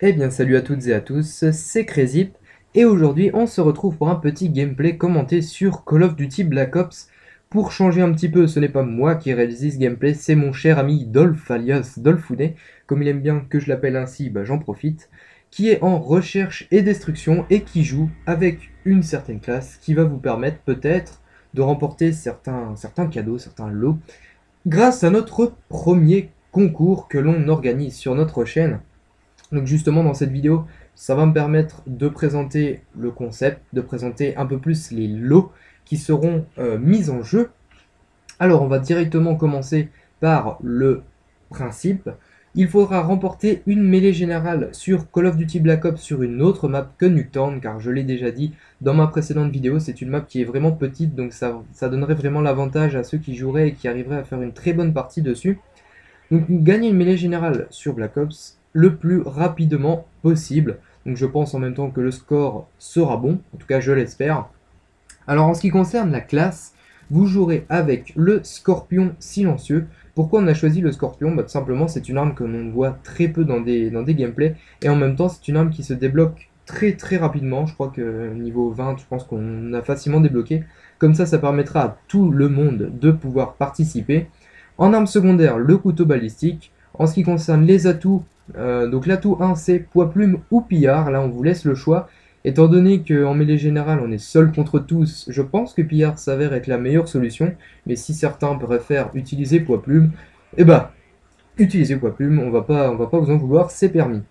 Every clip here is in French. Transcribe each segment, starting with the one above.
Eh bien salut à toutes et à tous, c'est Crazyp et aujourd'hui on se retrouve pour un petit gameplay commenté sur Call of Duty Black Ops. Pour changer un petit peu, ce n'est pas moi qui réalise ce gameplay, c'est mon cher ami Dolph alias Dolphounet, comme il aime bien que je l'appelle ainsi, j'en profite, qui est en recherche et destruction et qui joue avec une certaine classe qui va vous permettre peut-être de remporter certains cadeaux, certains lots, grâce à notre premier concours que l'on organise sur notre chaîne. Donc justement dans cette vidéo, ça va me permettre de présenter le concept, de présenter un peu plus les lots qui seront mis en jeu. Alors on va directement commencer par le principe. Il faudra remporter une mêlée générale sur Call of Duty Black Ops sur une autre map que Nuketown, car je l'ai déjà dit dans ma précédente vidéo, c'est une map qui est vraiment petite, donc ça donnerait vraiment l'avantage à ceux qui joueraient et qui arriveraient à faire une très bonne partie dessus. Donc gagner une mêlée générale sur Black Ops le plus rapidement possible. Donc je pense en même temps que le score sera bon, en tout cas je l'espère. Alors en ce qui concerne la classe, vous jouerez avec le Scorpion silencieux. Pourquoi on a choisi le Scorpion? Tout simplement c'est une arme que l'on voit très peu dans des gameplays, et en même temps c'est une arme qui se débloque très rapidement. Je crois que niveau 20, je pense qu'on a facilement débloqué. Comme ça permettra à tout le monde de pouvoir participer. En arme secondaire, le couteau balistique. En ce qui concerne les atouts, donc l'atout 1 c'est poids plume ou pillard, là on vous laisse le choix. Étant donné qu'en mêlée générale on est seul contre tous, je pense que pillard s'avère être la meilleure solution, mais si certains préfèrent utiliser poids plume, eh bah, utilisez poids plume, on va pas vous en vouloir, c'est permis.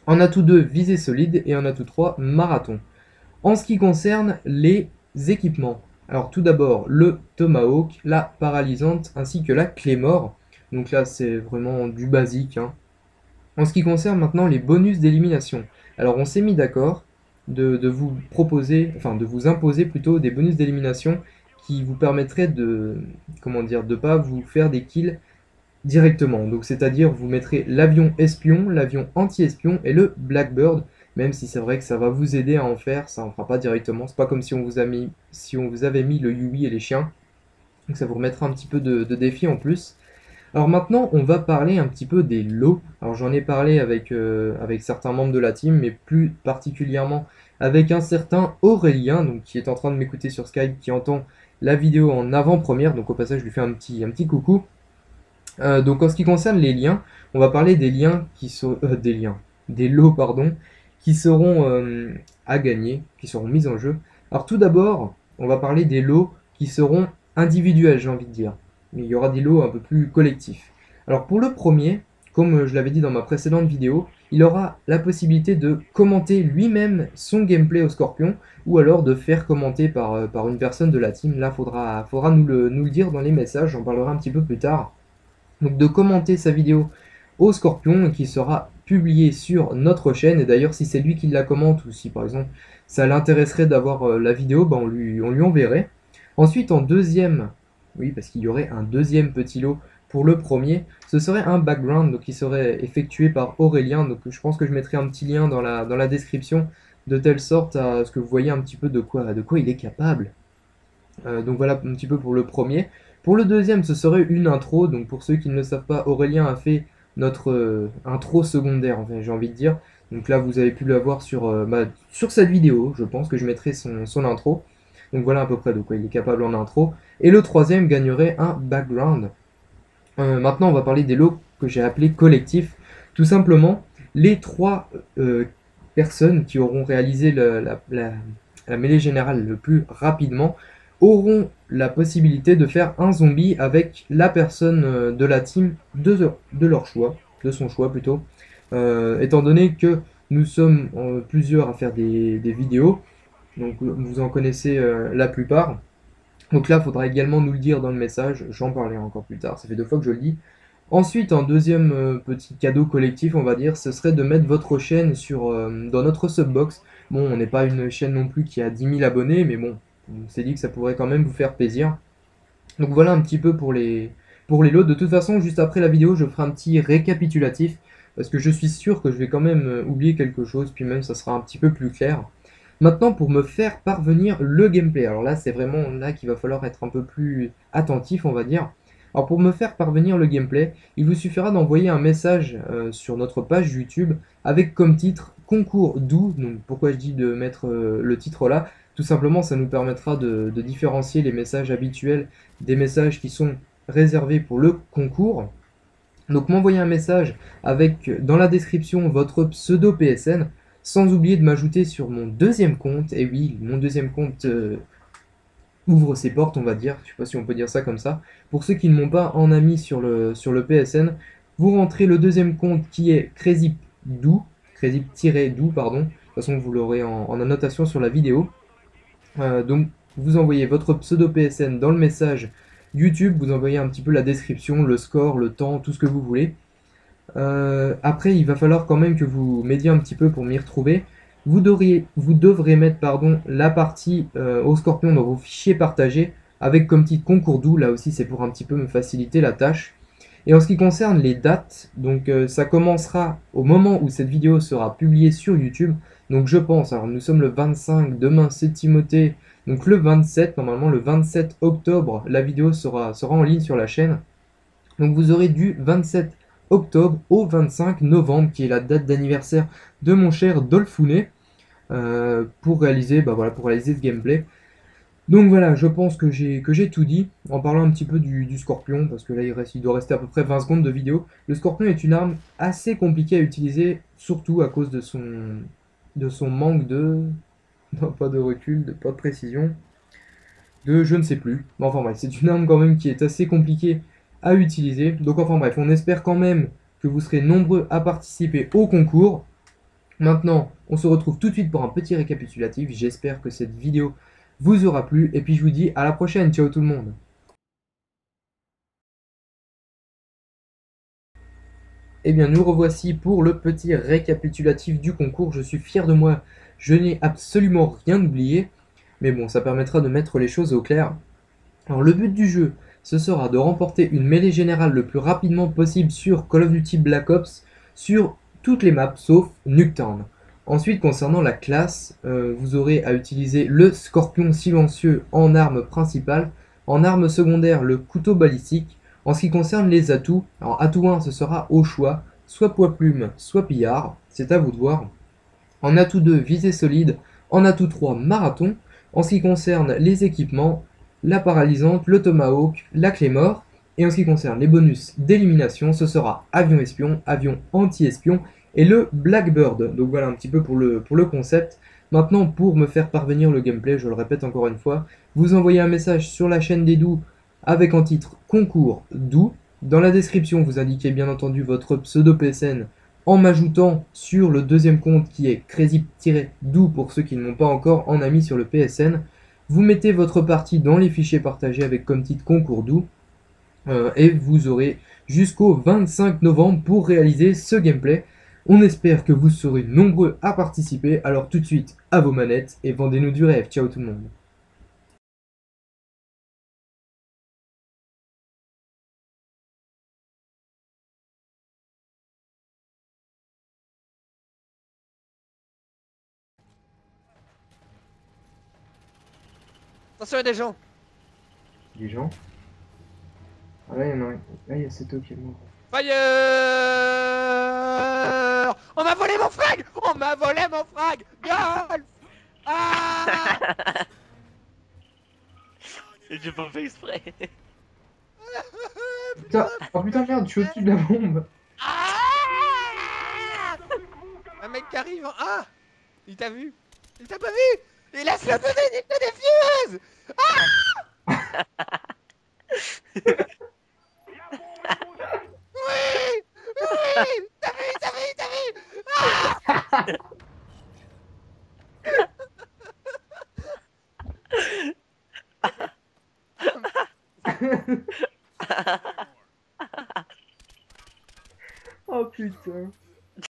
En atout 2, visée solide, et en atout 3, marathon. En ce qui concerne les équipements, alors tout d'abord le Tomahawk, la paralysante ainsi que la Claymore. Donc là c'est vraiment du basique, hein. En ce qui concerne maintenant les bonus d'élimination, alors on s'est mis d'accord de vous proposer, enfin de vous imposer plutôt des bonus d'élimination qui vous permettraient de, comment dire, de pas vous faire des kills directement. Donc c'est-à-dire vous mettrez l'avion espion, l'avion anti-espion et le Blackbird, même si c'est vrai que ça va vous aider à en faire, ça en fera pas directement. C'est pas comme si on vous a mis, si on vous avait mis le Yui et les chiens. Donc ça vous remettra un petit peu de défi en plus. Alors maintenant, on va parler un petit peu des lots. Alors j'en ai parlé avec certains membres de la team, mais plus particulièrement avec un certain Aurélien, donc qui est en train de m'écouter sur Skype, qui entend la vidéo en avant-première. Donc au passage, je lui fais un petit coucou. Donc en ce qui concerne les liens, on va parler des liens qui sont des lots pardon, qui seront à gagner, qui seront mis en jeu. Alors tout d'abord, on va parler des lots qui seront individuels, j'ai envie de dire. Mais il y aura des lots un peu plus collectifs. Alors pour le premier, comme je l'avais dit dans ma précédente vidéo, il aura la possibilité de commenter lui-même son gameplay au Scorpion, ou alors de faire commenter par une personne de la team. Là, faudra nous le dire dans les messages, j'en parlerai un petit peu plus tard. Donc de commenter sa vidéo au Scorpion qui sera publiée sur notre chaîne. Et d'ailleurs, si c'est lui qui la commente ou si par exemple ça l'intéresserait d'avoir la vidéo, on lui enverrait. Ensuite, en deuxième, oui, parce qu'il y aurait un deuxième petit lot pour le premier, ce serait un background donc, qui serait effectué par Aurélien. Donc je pense que je mettrai un petit lien dans la description de telle sorte à ce que vous voyez un petit peu de quoi il est capable. Donc voilà un petit peu pour le premier. Pour le deuxième, ce serait une intro. Donc pour ceux qui ne le savent pas, Aurélien a fait notre intro secondaire, enfin, j'ai envie de dire. Donc là, vous avez pu la voir sur cette vidéo. Je pense que je mettrai son intro. Donc voilà à peu près de quoi il est capable en intro. Et le troisième gagnerait un background. Maintenant, on va parler des lots que j'ai appelés collectifs. Tout simplement, les trois personnes qui auront réalisé la mêlée générale le plus rapidement auront la possibilité de faire un zombie avec la personne de la team de leur choix, de son choix plutôt. Étant donné que nous sommes plusieurs à faire des vidéos, donc vous en connaissez la plupart. Donc là, il faudra également nous le dire dans le message, j'en parlerai encore plus tard, ça fait 2 fois que je le dis. Ensuite, un deuxième petit cadeau collectif, on va dire, ce serait de mettre votre chaîne dans notre subbox. Bon, on n'est pas une chaîne non plus qui a 10 000 abonnés, mais bon, on s'est dit que ça pourrait quand même vous faire plaisir. Donc voilà un petit peu pour les lots. De toute façon, juste après la vidéo, je ferai un petit récapitulatif, parce que je suis sûr que je vais quand même oublier quelque chose, puis même ça sera un petit peu plus clair. Maintenant, pour me faire parvenir le gameplay, alors là, c'est vraiment là qu'il va falloir être un peu plus attentif, on va dire. Alors pour me faire parvenir le gameplay, il vous suffira d'envoyer un message sur notre page YouTube avec comme titre concours doux. Donc pourquoi je dis de mettre le titre là? Tout simplement, ça nous permettra de différencier les messages habituels des messages qui sont réservés pour le concours. Donc m'envoyer un message avec dans la description votre pseudo PSN, sans oublier de m'ajouter sur mon deuxième compte. Et oui, mon deuxième compte ouvre ses portes, on va dire. Je sais pas si on peut dire ça comme ça. Pour ceux qui ne m'ont pas en ami sur le PSN, vous rentrez le deuxième compte qui est Crazy-Doo, Crazy-Doo, pardon. De toute façon, vous l'aurez en annotation sur la vidéo. Donc, vous envoyez votre pseudo PSN dans le message YouTube, vous envoyez un petit peu la description, le score, le temps, tout ce que vous voulez. Après, il va falloir quand même que vous m'aidiez un petit peu pour m'y retrouver. Vous devrez mettre pardon, la partie au scorpion dans vos fichiers partagés avec comme titre concours doux. Là aussi, c'est pour un petit peu me faciliter la tâche. Et en ce qui concerne les dates, donc ça commencera au moment où cette vidéo sera publiée sur YouTube. Donc je pense, alors nous sommes le 25, demain c'est Timothée, donc le 27, normalement le 27 octobre, la vidéo sera en ligne sur la chaîne. Donc vous aurez du 27 octobre au 25 novembre, qui est la date d'anniversaire de mon cher Dolphounet, pour réaliser, pour réaliser ce gameplay. Donc voilà, je pense que j'ai tout dit, en parlant un petit peu du scorpion, parce que là il doit rester à peu près 20 secondes de vidéo. Le scorpion est une arme assez compliquée à utiliser, surtout à cause de son manque de... Non, pas de recul, pas de précision, de je ne sais plus. Mais enfin bref, c'est une arme quand même qui est assez compliquée à utiliser. Donc enfin bref, on espère quand même que vous serez nombreux à participer au concours. Maintenant, on se retrouve tout de suite pour un petit récapitulatif. J'espère que cette vidéo vous aura plu. Et puis je vous dis à la prochaine. Ciao tout le monde. Eh bien, nous revoici pour le petit récapitulatif du concours. Je suis fier de moi. Je n'ai absolument rien oublié. Mais bon, ça permettra de mettre les choses au clair. Alors le but du jeu, ce sera de remporter une mêlée générale le plus rapidement possible sur Call of Duty Black Ops sur toutes les maps sauf Nuketown. Ensuite, concernant la classe, vous aurez à utiliser le Scorpion silencieux en arme principale, en arme secondaire le couteau balistique. En ce qui concerne les atouts, alors atout 1 ce sera au choix, soit poids plume, soit pillard, c'est à vous de voir. En atout 2, visée solide. En atout 3, marathon. En ce qui concerne les équipements, la paralysante, le tomahawk, la clé mort. Et en ce qui concerne les bonus d'élimination, ce sera avion espion, avion anti-espion et le Blackbird. Donc voilà un petit peu pour le concept. Maintenant, pour me faire parvenir le gameplay, je le répète encore une fois, vous envoyez un message sur la chaîne des doux avec en titre concours doux. Dans la description, vous indiquez bien entendu votre pseudo PSN en m'ajoutant sur le deuxième compte qui est crazy-doo pour ceux qui ne m'ont pas encore en ami sur le PSN. Vous mettez votre partie dans les fichiers partagés avec comme titre concours doux et vous aurez jusqu'au 25 novembre pour réaliser ce gameplay. On espère que vous serez nombreux à participer, alors tout de suite à vos manettes et vendez-nous du rêve. Ciao tout le monde. Attention, il y a des gens. Les gens. Ah là, il y en a un. Là, il y a Seto qui est mort. Fire. On m'a volé mon frag. On m'a volé mon frag. Golf. Ah. J'ai pas fait exprès. Putain, oh putain, merde, je suis au-dessus de la bombe. Ah. Un mec qui arrive. Ah. Il t'a vu. Il t'a pas vu. Il a sauté des fumeuses. Oui. Oui. T'as vu. T'as vu. T'as vu. Oh putain.